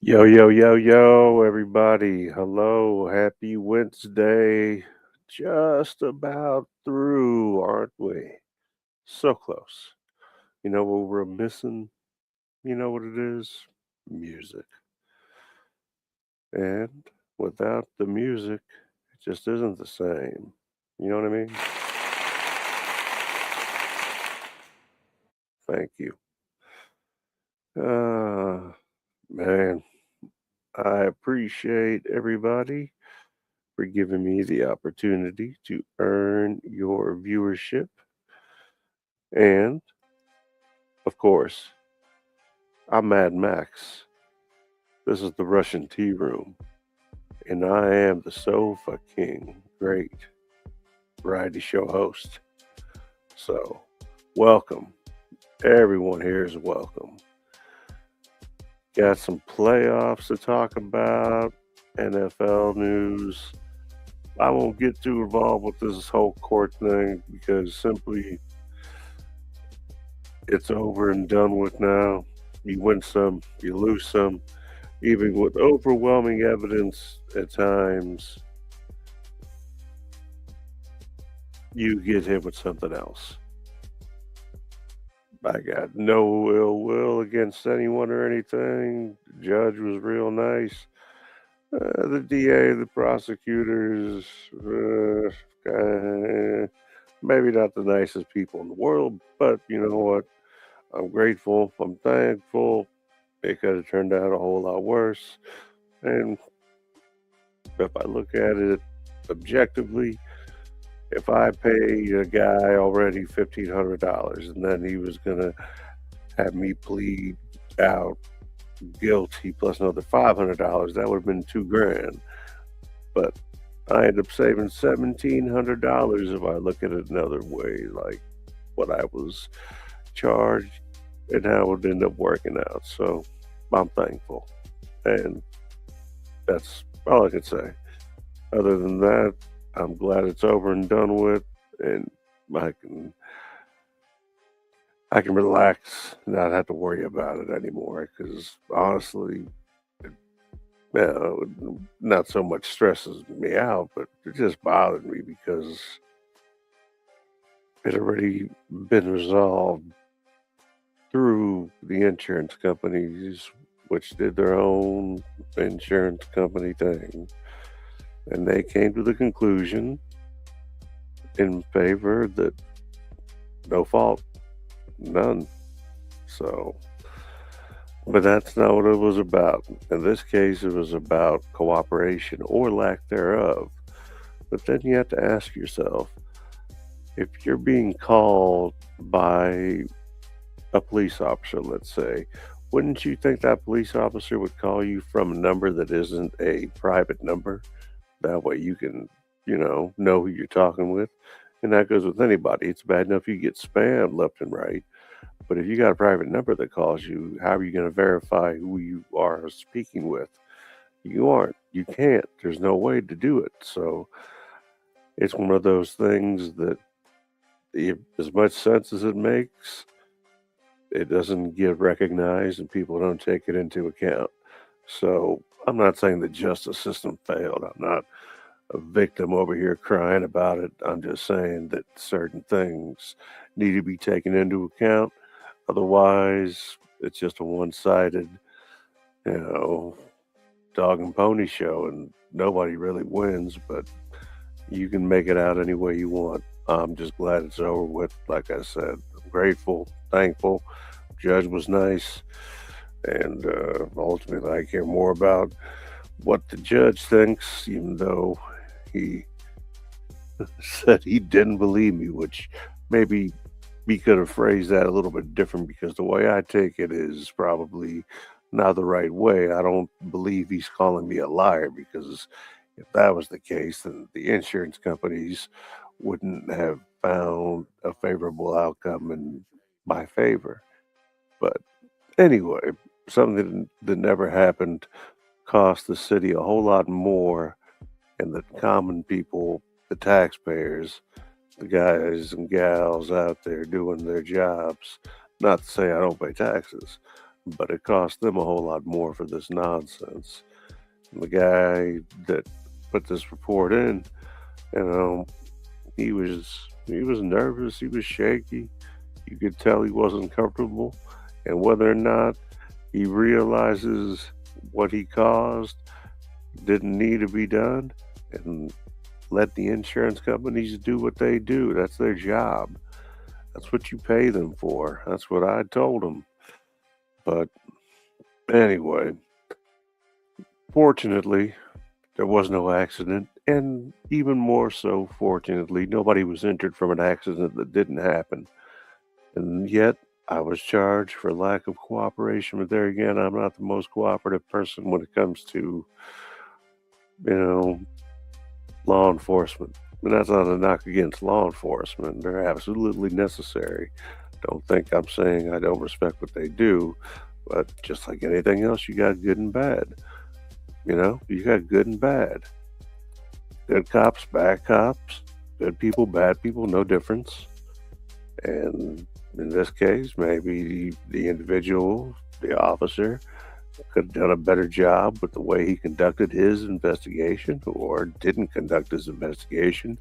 Yo, yo, yo, yo, everybody. Hello, happy Wednesday. Just about through, aren't we? So close. You know what we're missing? You know what it is? Music. And without the music, it just isn't the same. You know what I mean? Thank you. Man, I appreciate everybody for giving me the opportunity to earn your viewership. And of course, I'm Mad Max. This is the Russian Tea Room, and I am the Sofa King, great variety show host. So, welcome. Everyone here is welcome. Got some playoffs to talk about, NFL news. I won't get too involved with this whole court thing because simply it's over and done with now. You win some, you lose some. Even with overwhelming evidence at times, you get hit with something else. I got no ill will against anyone or anything. The judge was real nice. The DA, the prosecutors, maybe not the nicest people in the world, but you know what? I'm grateful. I'm thankful. It could have turned out a whole lot worse. And if I look at it objectively, if I paid a guy already $1,500 and then he was gonna have me plead out guilty plus another $500, that would have been 2 grand. But I end up saving $1,700 if I look at it another way, like what I was charged and how it would end up working out. So I'm thankful, and that's all I can say. Other than that, I'm glad it's over and done with, and I can I can relax, not have to worry about it anymore. Because honestly, it, not so much stresses me out, but it just bothered me because it already been resolved through the insurance companies, which did their own insurance company thing, and they came to the conclusion in favor that no fault, none. So, but that's not what it was about. In this case, it was about cooperation or lack thereof. But then you have to ask yourself, if you're being called by a police officer, let's say, wouldn't you think that police officer would call you from a number that isn't a private number? That way you can, know who you're talking with. And that goes with anybody. It's bad enough you get spammed left and right. But if you got a private number that calls you, how are you going to verify who you are speaking with? You aren't. You can't. There's no way to do it. So it's one of those things that, as much sense as it makes, it doesn't get recognized and people don't take it into account. So I'm not saying the justice system failed. I'm not a victim over here crying about it. I'm just saying that certain things need to be taken into account. Otherwise, it's just a one sided, you know, dog and pony show and nobody really wins, but you can make it out any way you want. I'm just glad it's over with. Like I said, I'm grateful, thankful. Judge was nice. And ultimately, I care more about what the judge thinks, even though he said he didn't believe me, which maybe we could have phrased that a little bit different because the way I take it is probably not the right way. I don't believe he's calling me a liar because if that was the case, then the insurance companies wouldn't have found a favorable outcome in my favor. But anyway, something that never happened cost the city a whole lot more, and the common people, the taxpayers, the guys and gals out there doing their jobs. Not to say I don't pay taxes. but it cost them a whole lot more for this nonsense. And the guy that put this report in, you know, he was nervous, he was shaky. You could tell he wasn't comfortable, and whether or not he realizes what he caused didn't need to be done, and let the insurance companies do what they do. That's their job. That's what you pay them for. That's what I told him. But anyway, fortunately, there was no accident, and even more so, fortunately, nobody was injured from an accident that didn't happen. And yet, I was charged for lack of cooperation. But there again, I'm not the most cooperative person when it comes to, you know, law enforcement. And that's not a knock against law enforcement. They're absolutely necessary. Don't think I'm saying I don't respect what they do, but just like anything else, you got good and bad. You got good and bad. Good cops, bad cops, good people, bad people, no difference. And in this case, maybe the individual, the officer, could have done a better job with the way he conducted his investigation or didn't conduct his investigation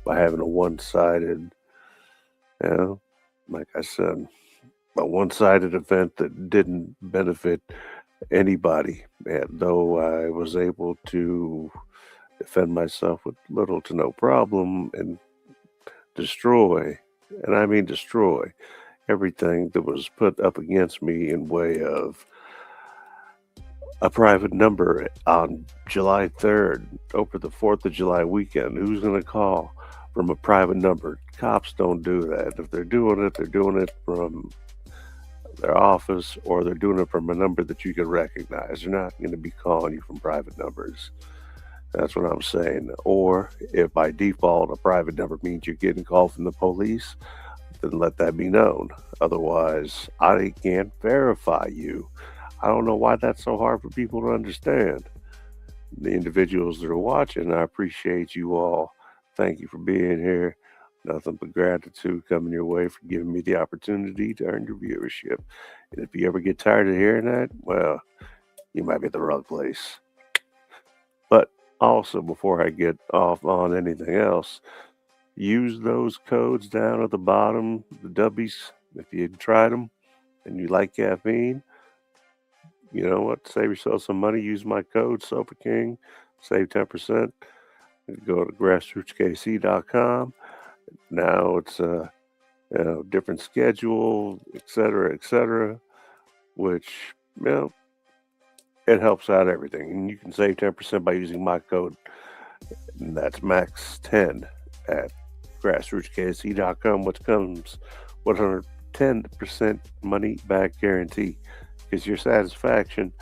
by having a one-sided, you know, like I said, a one-sided event that didn't benefit anybody. And though I was able to defend myself with little to no problem and destroy, and I mean destroy, everything that was put up against me in way of a private number on July 3rd over the 4th of July weekend. Who's going to call from a private number? Cops don't do that. If they're doing it from their office or they're doing it from a number that you can recognize. They're not going to be calling you from private numbers. That's what I'm saying. Or if by default a private number means you're getting called from the police, then let that be known. Otherwise, I can't verify you. I don't know why that's so hard for people to understand. The individuals that are watching, I appreciate you all. Thank you for being here. Nothing but gratitude coming your way for giving me the opportunity to earn your viewership. And if you ever get tired of hearing that, well, you might be at the wrong place. But also, before I get off on anything else, use those codes down at the bottom, the W's. If you tried them and you like caffeine, you know what? Save yourself some money. Use my code SofaKing. Save 10%. Go to grassrootskc.com. Now it's a different schedule, etc., which, it helps out everything. And you can save 10% by using my code. And that's max10 at grassrootskc.com, which comes 110% money back guarantee. Because your satisfaction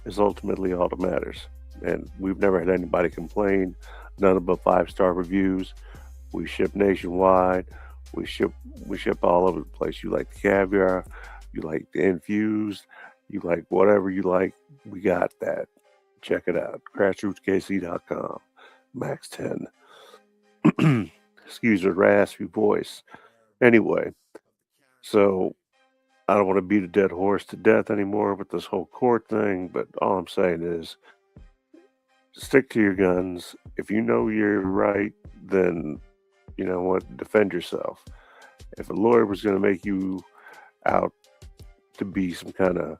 is ultimately all that matters. And we've never had anybody complain. None but 5-star reviews. We ship nationwide. We ship all over the place. You like the caviar, you like the infused, you like whatever you like. We got that. Check it out. Grassrootskc.com. Max 10. Excuse the raspy voice. Anyway, so I don't want to beat a dead horse to death anymore with this whole court thing, but all I'm saying is stick to your guns. If you know you're right, then you know what? Defend yourself. If a lawyer was going to make you out to be some kind of,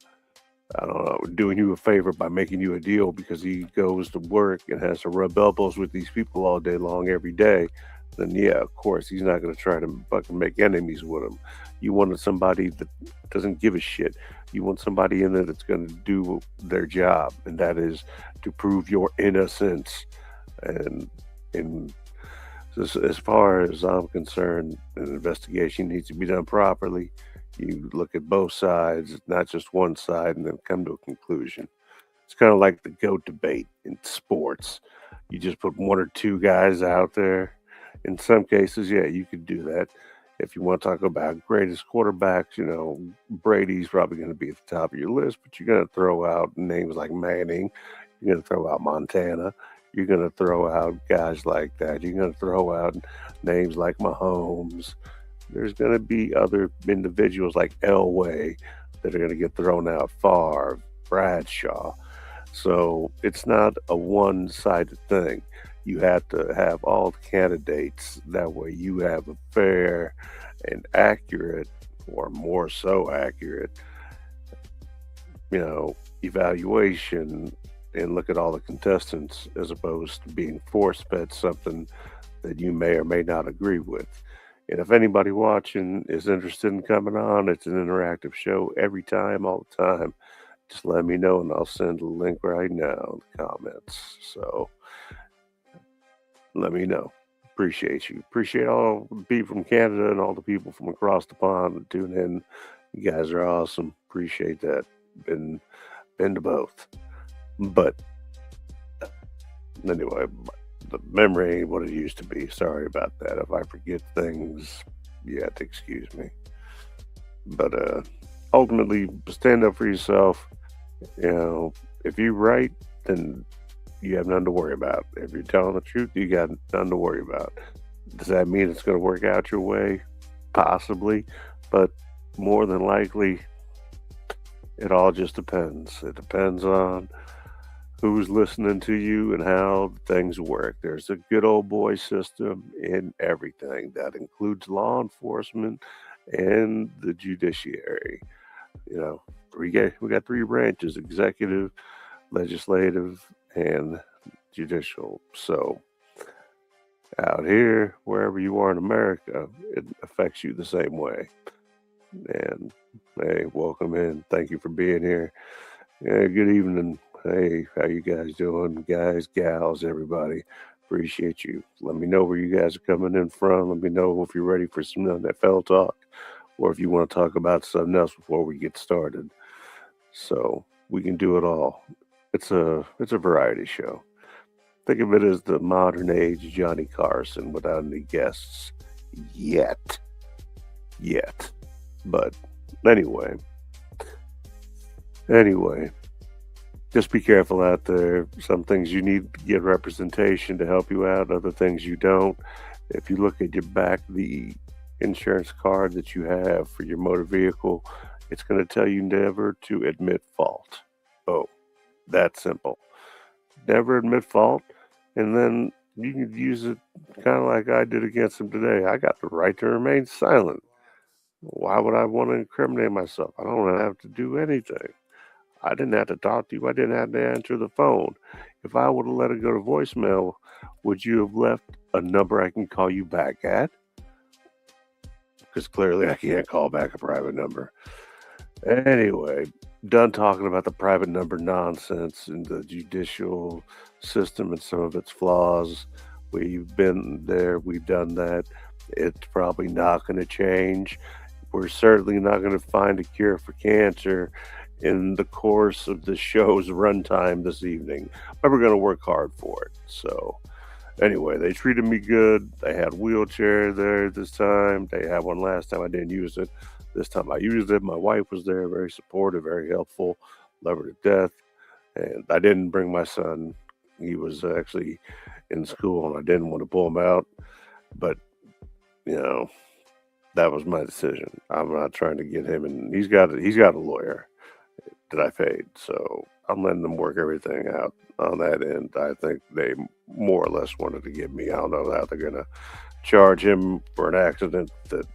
I don't know, doing you a favor by making you a deal because he goes to work and has to rub elbows with these people all day long every day, then yeah, of course, he's not going to try to fucking make enemies with him. You wanted somebody that doesn't give a shit. You want somebody in there that's going to do their job, and that is to prove your innocence. And as far as I'm concerned, an investigation needs to be done properly. You look at both sides, not just one side, and then come to a conclusion. It's kind of like the GOAT debate in sports. You just put one or two guys out there. In some cases, yeah, you could do that. If you want to talk about greatest quarterbacks, Brady's probably going to be at the top of your list, but you're going to throw out names like Manning. You're going to throw out Montana. You're going to throw out guys like that. You're going to throw out names like Mahomes. There's going to be other individuals like Elway that are going to get thrown out. Favre, Bradshaw. So it's not a one-sided thing. You have to have all the candidates. That way you have a fair and accurate, or more so accurate, you know, evaluation and look at all the contestants as opposed to being force fed something that you may or may not agree with. And if anybody watching is interested in coming on, it's an interactive show every time, all the time. Just let me know and I'll send a link right now in the comments. So let me know. Appreciate you. Appreciate all the people from Canada and all the people from across the pond that tune in. You guys are awesome. Appreciate that. Been to both. But anyway, the memory ain't what it used to be. Sorry about that. If I forget things, you have to excuse me. But ultimately, stand up for yourself. You know, if you're right, then you have nothing to worry about. If you're telling the truth, you got nothing to worry about. Does that mean it's going to work out your way? Possibly. But more than likely, it all just depends. It depends on who's listening to you and how things work. There's a good old boy system in everything. That includes law enforcement and the judiciary. You know, we got three branches: executive, legislative, and judicial. So out here, wherever you are in America, it affects you the same way. And hey, welcome in. Thank you for being here. Yeah, good evening. Hey, how you guys doing? Guys, gals, everybody. Appreciate you. Let me know where you guys are coming in from. Let me know if you're ready for some NFL talk or if you want to talk about something else before we get started. So we can do it all. It's a variety show. Think of it as the modern age Johnny Carson without any guests yet. Yet. But anyway, just be careful out there. Some things you need to get representation to help you out, other things you don't. If you look at your back, the insurance card that you have for your motor vehicle, it's going to tell you never to admit fault. Oh, that simple. Never admit fault, and then you can use it kind of like I did against him today. I got the right to remain silent. Why would I want to incriminate myself? I don't have to do anything. I didn't have to talk to you. I didn't have to answer the phone. If I would have let it go to voicemail, would you have left a number I can call you back at? Because clearly I can't call back a private number. Anyway, done talking about the private number nonsense and the judicial system and some of its flaws. We've been there, we've done that. It's probably not going to change. We're certainly not going to find a cure for cancer in the course of the show's runtime this evening, but we're going to work hard for it. So anyway, they treated me good. They had a wheelchair there this time. They had one last time. I didn't use it. This time I used it. My wife was there, very supportive, very helpful, love her to death. And I didn't bring my son. He was actually in school and I didn't want to pull him out. But, you know, that was my decision. I'm not trying to get him, and he's got a lawyer that I paid, so I'm letting them work everything out on that end. I think they more or less wanted to get me. I don't know how they're gonna charge him for an accident that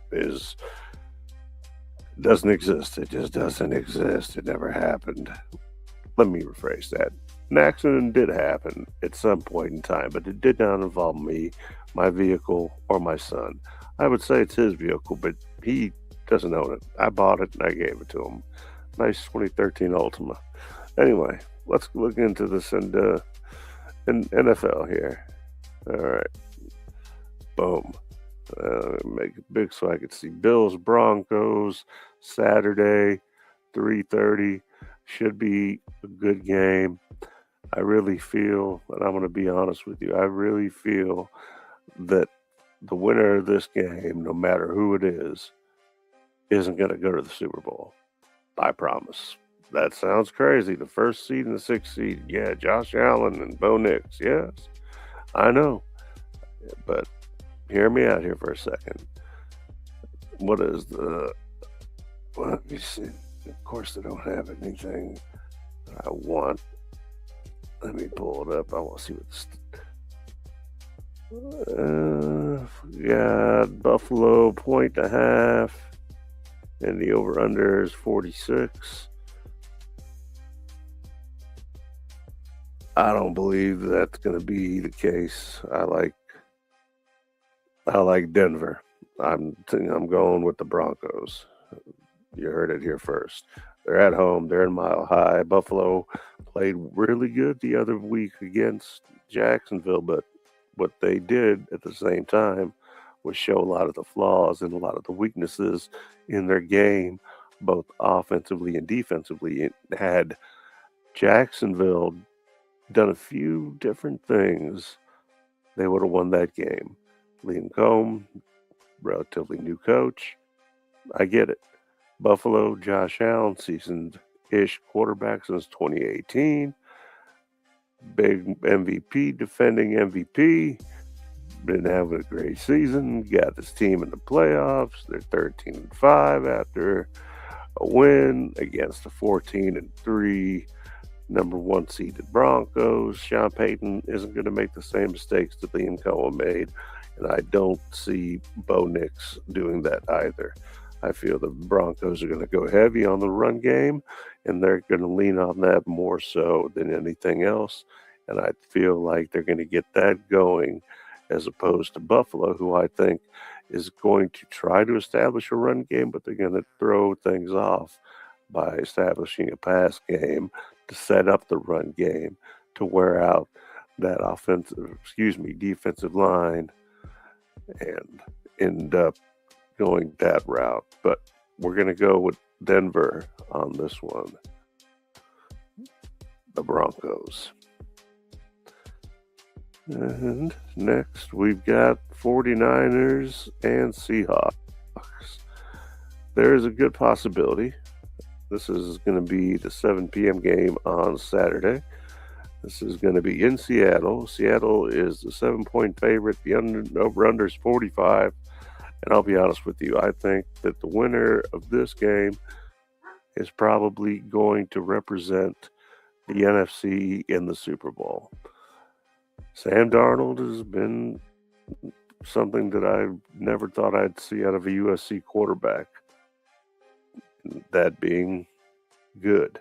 doesn't exist. It just doesn't exist. It never happened. Let me rephrase that. An accident did happen at some point in time, but it did not involve me, my vehicle, or my son. I would say it's his vehicle, but he doesn't own it. I bought it and I gave it to him. Nice 2013 Ultima. Anyway, let's look into this in NFL here. All right. Boom. Make it big so I could see Bills Broncos Saturday, 3:30. Should be a good game. I really feel, and I'm going to be honest with you, I really feel that the winner of this game, no matter who it is, isn't going to go to the Super Bowl. I promise. That sounds crazy. The first seed and the sixth seed. Yeah, Josh Allen and Bo Nix. Yes, I know. But hear me out here for a second. What is the... Let me see. Of course, they don't have anything I want. Let me pull it up. I want to see what got Buffalo 1.5, and the over/under is 46. I don't believe that's going to be the case. I like Denver. I'm going with the Broncos. You heard it here first. They're at home. They're in Mile High. Buffalo played really good the other week against Jacksonville, but what they did at the same time was show a lot of the flaws and a lot of the weaknesses in their game, both offensively and defensively. It had Jacksonville done a few different things, they would have won that game. Liam Cohn, relatively new coach. I get it. Buffalo, Josh Allen, seasoned-ish quarterback since 2018. Big MVP, defending MVP. Been having a great season. Got this team in the playoffs. They're 13-5 after a win against the 14-3 number one seeded Broncos. Sean Payton isn't going to make the same mistakes that Liam Cohen made, and I don't see Bo Nix doing that either. I feel the Broncos are going to go heavy on the run game, and they're going to lean on that more so than anything else. And I feel like they're going to get that going as opposed to Buffalo, who I think is going to try to establish a run game, but they're going to throw things off by establishing a pass game to set up the run game to wear out that defensive line and end up going that route. But we're going to go with Denver on this one. The Broncos. And next we've got 49ers and Seahawks. There is a good possibility. This is going to be the 7 p.m. game on Saturday. This is going to be in Seattle. Seattle is the 7-point favorite. The over-under is 45. And I'll be honest with you, I think that the winner of this game is probably going to represent the NFC in the Super Bowl. Sam Darnold has been something that I never thought I'd see out of a USC quarterback. That being good.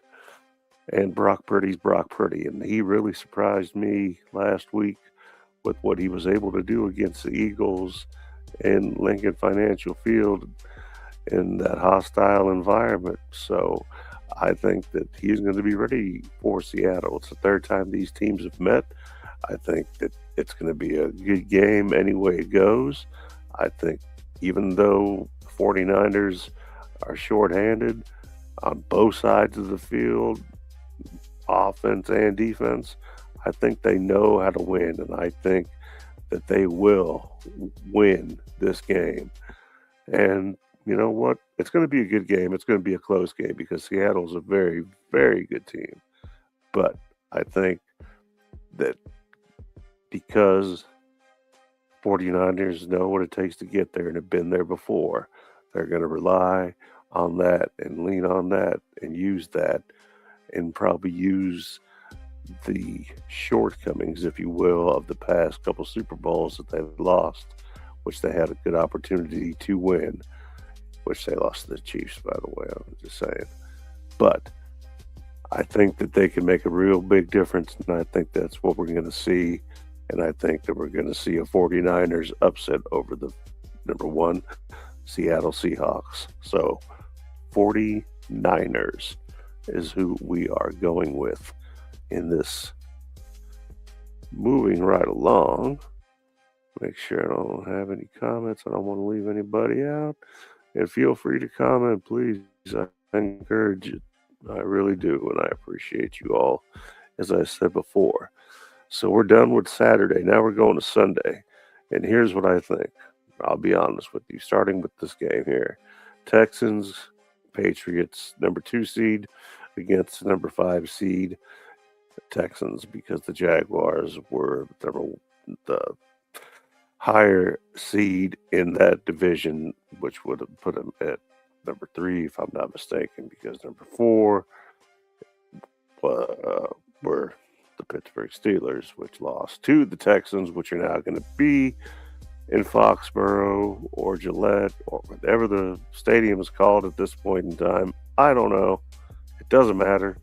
And Brock Purdy's Brock Purdy. And he really surprised me last week with what he was able to do against the Eagles in Lincoln Financial Field in that hostile environment. So I think that he's going to be ready for Seattle. It's the third time these teams have met. I think that it's going to be a good game any way it goes. I think even though the 49ers are shorthanded on both sides of the field, offense and defense, I think they know how to win, and I think that they will win this game. And you know what? It's going to be a good game. It's going to be a close game because Seattle's a very, very good team. But I think that because 49ers know what it takes to get there and have been there before, they're going to rely on that and lean on that and use that and probably use the shortcomings, if you will, of the past couple Super Bowls that they've lost, which they had a good opportunity to win, which they lost to the Chiefs, by the way, I'm just saying. But I think that they can make a real big difference, and I think that's what we're going to see. And I think that we're going to see a 49ers upset over the number one Seattle Seahawks. So 49ers is who we are going with in this. Moving right along, make sure I don't have any comments. I don't want to leave anybody out. And feel free to comment, please. I encourage it. I really do, and I appreciate you all, as I said before. So we're done with Saturday. Now we're going to Sunday. And here's what I think. I'll be honest with you, starting with this game here. Texans, Patriots, number 2 seed against the number 5 seed Texans, because the Jaguars were the higher seed in that division, which would have put them at number 3, if I'm not mistaken, because number 4 were the Pittsburgh Steelers, which lost to the Texans, which are now going to be in Foxborough or Gillette or whatever the stadium is called at this point in time. I don't know. It doesn't matter.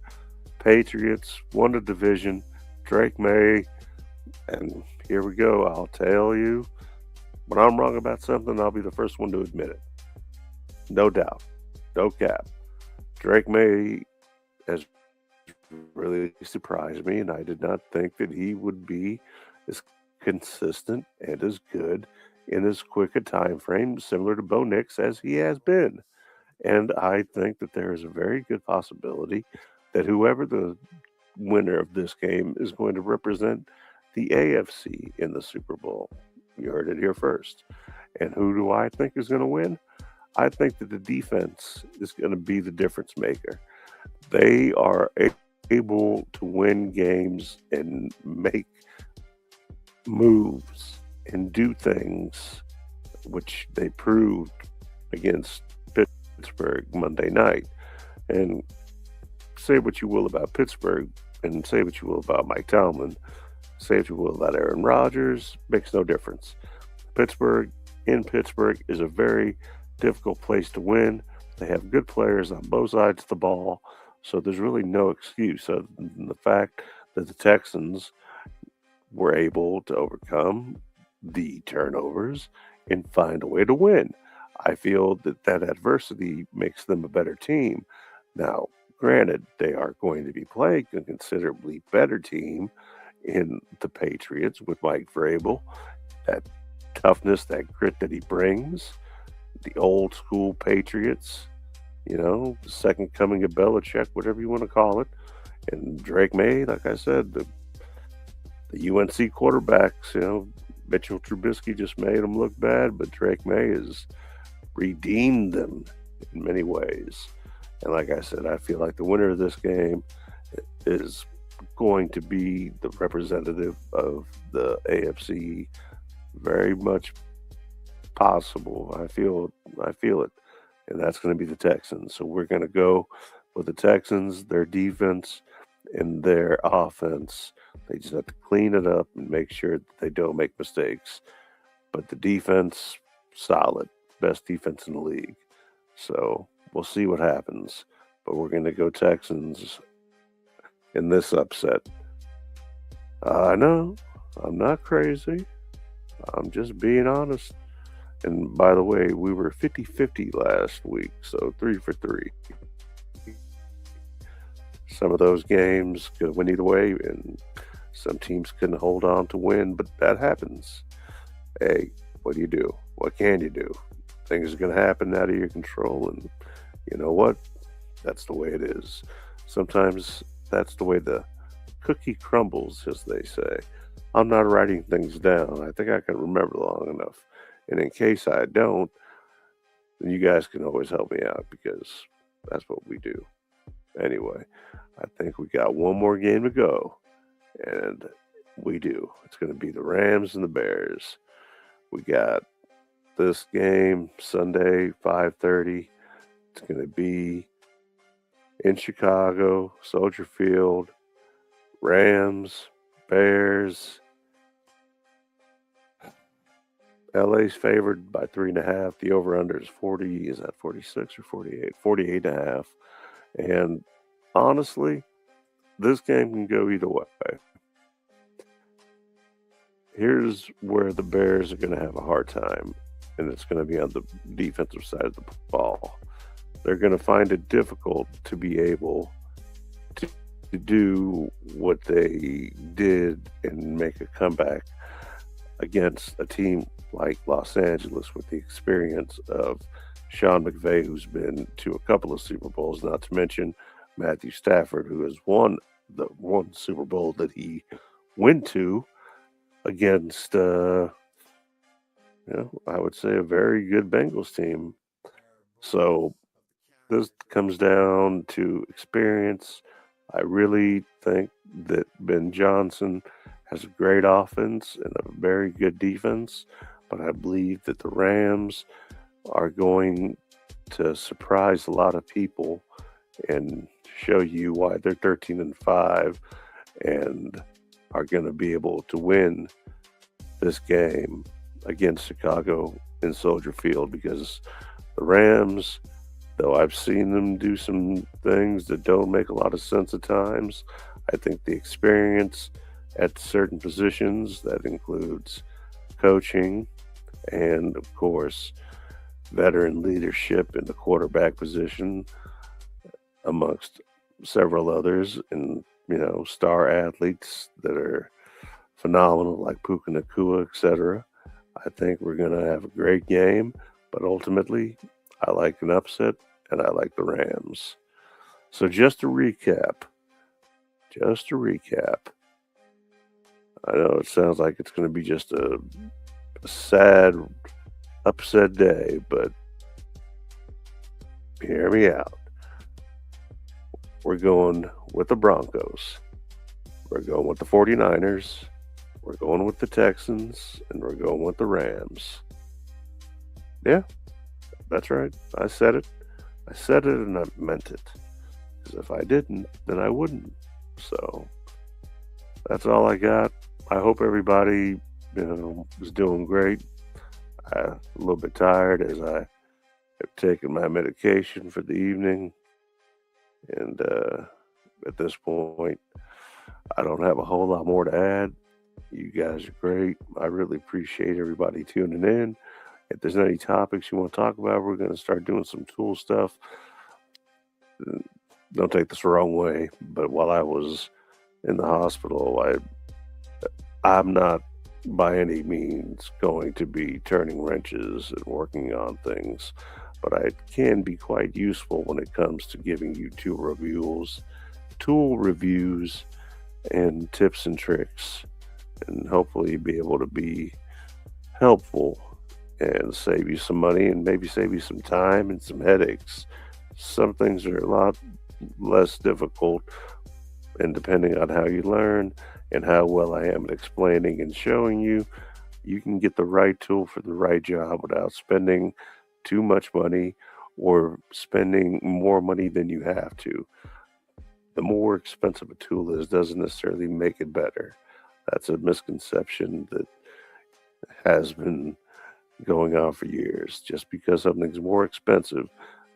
Patriots won the division. Drake May, and here we go. I'll tell you, when I'm wrong about something, I'll be the first one to admit it. No doubt. No cap. Drake May has really surprised me, and I did not think that he would be as consistent and as good in as quick a time frame, similar to Bo Nix, as he has been. And I think that there is a very good possibility that whoever the winner of this game is going to represent the AFC in the Super Bowl. You heard it here first. And who do I think is going to win? I think that the defense is going to be the difference maker. They are able to win games and make moves and do things, which they proved against Pittsburgh Monday night. And say what you will about Pittsburgh, and say what you will about Mike Tomlin, say what you will about Aaron Rodgers, makes no difference. Pittsburgh is a very difficult place to win. They have good players on both sides of the ball, so there's really no excuse other than the fact that the Texans were able to overcome the turnovers and find a way to win. I feel that adversity makes them a better team. Now, granted, they are going to be playing a considerably better team in the Patriots with Mike Vrabel. That toughness, that grit that he brings, the old school Patriots, the second coming of Belichick, whatever you want to call it. And Drake May, like I said, the UNC quarterbacks, Mitchell Trubisky just made them look bad, but Drake May has redeemed them in many ways. And like I said, I feel like the winner of this game is going to be the representative of the AFC. Very much possible. I feel it. And that's going to be the Texans. So we're going to go with the Texans, their defense, and their offense. They just have to clean it up and make sure that they don't make mistakes. But the defense, solid. Best defense in the league. So we'll see what happens. But we're going to go Texans in this upset. I know. I'm not crazy. I'm just being honest. And by the way, we were 50-50 last week, so 3 for 3. Some of those games could win either way, and some teams couldn't hold on to win, but that happens. Hey, what do you do? What can you do? Things are going to happen out of your control, and you know what? That's the way it is. Sometimes that's the way the cookie crumbles, as they say. I'm not writing things down. I think I can remember long enough. And in case I don't, then you guys can always help me out because that's what we do. Anyway, I think we got one more game to go. And we do. It's going to be the Rams and the Bears. We got this game Sunday, 5:30. It's going to be in Chicago, Soldier Field. Rams, Bears. LA's favored by 3.5. The over-under is 40. Is that 46 or 48? 48.5. And honestly, this game can go either way. Here's where the Bears are going to have a hard time, and it's going to be on the defensive side of the ball. They're going to find it difficult to be able to do what they did and make a comeback against a team like Los Angeles with the experience of Sean McVay, who's been to a couple of Super Bowls, not to mention Matthew Stafford, who has won the one Super Bowl that he went to against, I would say a very good Bengals team. So this comes down to experience. I really think that Ben Johnson has a great offense and a very good defense, but I believe that the Rams are going to surprise a lot of people and show you why they're 13-5 and are going to be able to win this game against Chicago in Soldier Field because the Rams, though I've seen them do some things that don't make a lot of sense at times, I think the experience at certain positions that includes coaching and, of course, veteran leadership in the quarterback position, amongst several others, and star athletes that are phenomenal, like Puka Nakua, etc. I think we're going to have a great game, but ultimately, I like an upset, and I like the Rams. So just to recap, I know it sounds like it's going to be just a sad, upset day, but hear me out. We're going with the Broncos. We're going with the 49ers. We're going with the Texans. And we're going with the Rams. Yeah, that's right. I said it. I said it and I meant it. Because if I didn't, then I wouldn't. So that's all I got. I hope everybody, is doing great. I'm a little bit tired as I have taken my medication for the evening. And at this point, I don't have a whole lot more to add. You guys are great. I really appreciate everybody tuning in. If there's any topics you want to talk about, we're going to start doing some tool stuff. Don't take this the wrong way, but while I was in the hospital, I'm not by any means going to be turning wrenches and working on things, but I can be quite useful when it comes to giving you tool reviews, and tips and tricks, and hopefully be able to be helpful and save you some money and maybe save you some time and some headaches. Some things are a lot less difficult, and depending on how you learn and how well I am at explaining and showing you, you can get the right tool for the right job without spending too much money or spending more money than you have to. The more expensive a tool is doesn't necessarily make it better. That's a misconception that has been going on for years. Just because something's more expensive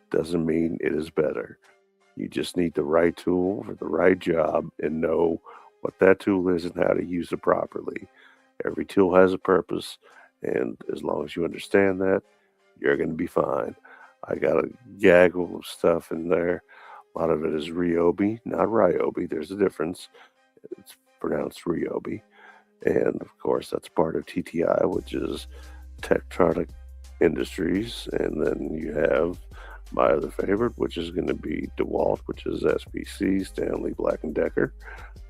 doesn't mean it is better. You just need the right tool for the right job and know what that tool is and how to use it properly. Every tool has a purpose, and as long as you understand that, you're going to be fine. I got a gaggle of stuff in there. A lot of it is Ryobi, not Ryobi. There's a difference. It's pronounced Ryobi. And of course, that's part of TTI, which is Tektronic Industries. And then you have my other favorite, which is going to be DeWalt, which is SPC, Stanley Black& Decker.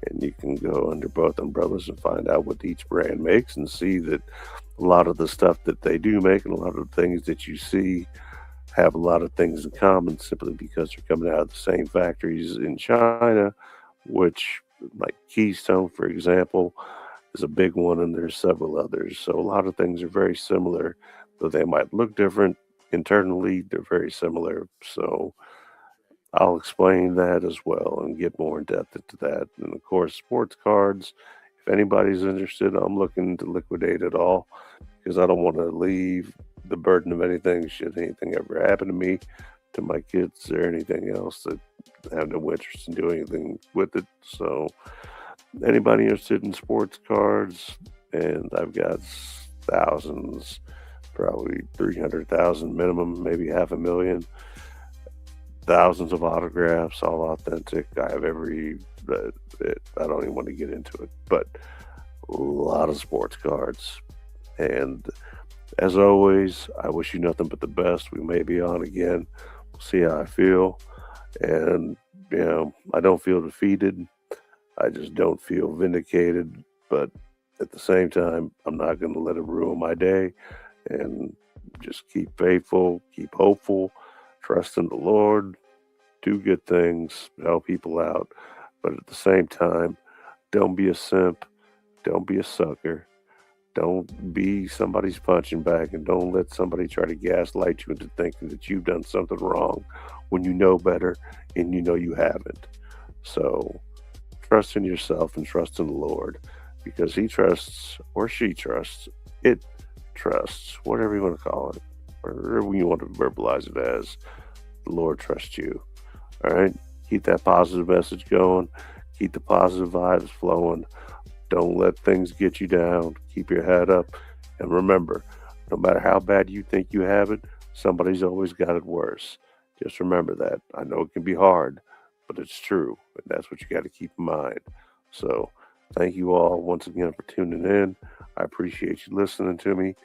And you can go under both umbrellas and find out what each brand makes and see that a lot of the stuff that they do make and a lot of the things that you see have a lot of things in common simply because they're coming out of the same factories in China, which, like Keystone, for example, is a big one, and there's several others. So a lot of things are very similar, though they might look different internally, they're very similar. So I'll explain that as well and get more in depth into that. And of course, sports cards. If anybody's interested, I'm looking to liquidate it all because I don't want to leave the burden of anything should anything ever happen to me, to my kids, or anything else that have no interest in doing anything with it. So anybody interested in sports cards, and I've got thousands, probably 300,000 minimum, maybe 500,000, thousands of autographs, all authentic. I have I don't even want to get into it, but a lot of sports cards. And as always, I wish you nothing but the best. We may be on again. We'll see how I feel. And, I don't feel defeated. I just don't feel vindicated. But at the same time, I'm not going to let it ruin my day. And just keep faithful, keep hopeful, trust in the Lord, do good things, help people out. But at the same time, don't be a simp, don't be a sucker, Don't be somebody's punching bag, and don't let somebody try to gaslight you into thinking that you've done something wrong when you know better and you know you haven't. So trust in yourself and trust in the Lord, because He trusts, or she trusts, it trusts, whatever you want to call it, whatever you want to verbalize it as. The Lord trusts you. All right? Keep that positive message going. Keep the positive vibes flowing. Don't let things get you down. Keep your head up. And remember, no matter how bad you think you have it, somebody's always got it worse. Just remember that. I know it can be hard, but it's true. And that's what you got to keep in mind. So thank you all once again for tuning in. I appreciate you listening to me.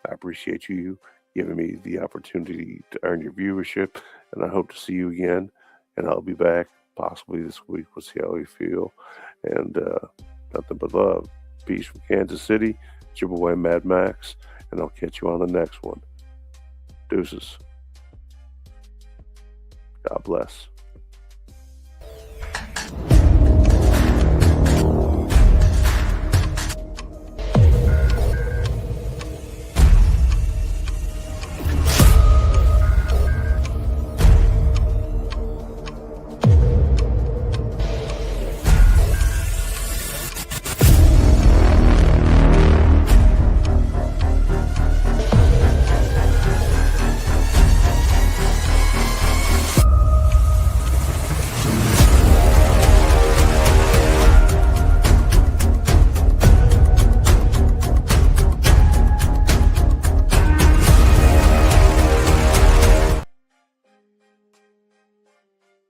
I appreciate you giving me the opportunity to earn your viewership. And I hope to see you again. And I'll be back possibly this week. We'll see how we feel. And nothing but love. Peace from Kansas City. It's your boy Mad Max. And I'll catch you on the next one. Deuces. God bless.